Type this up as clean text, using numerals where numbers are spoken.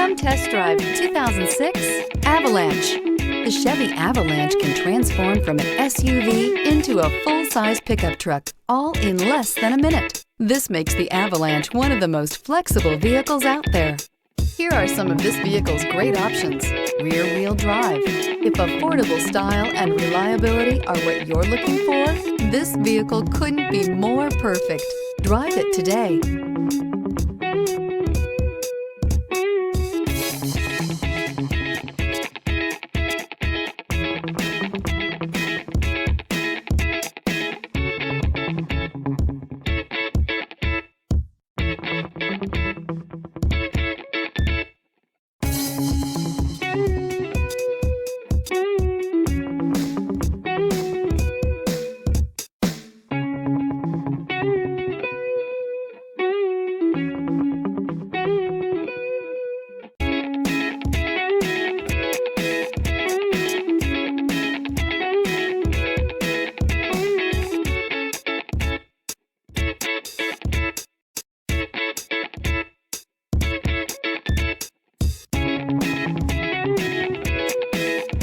Come test drive 2006 Avalanche. The Chevy Avalanche can transform from an SUV into a full-size pickup truck, all in less than a minute. This makes the Avalanche one of the most flexible vehicles out there. Here are some of this vehicle's great options: rear-wheel drive. If affordable style and reliability are what you're looking for, this vehicle couldn't be more perfect. Drive it today.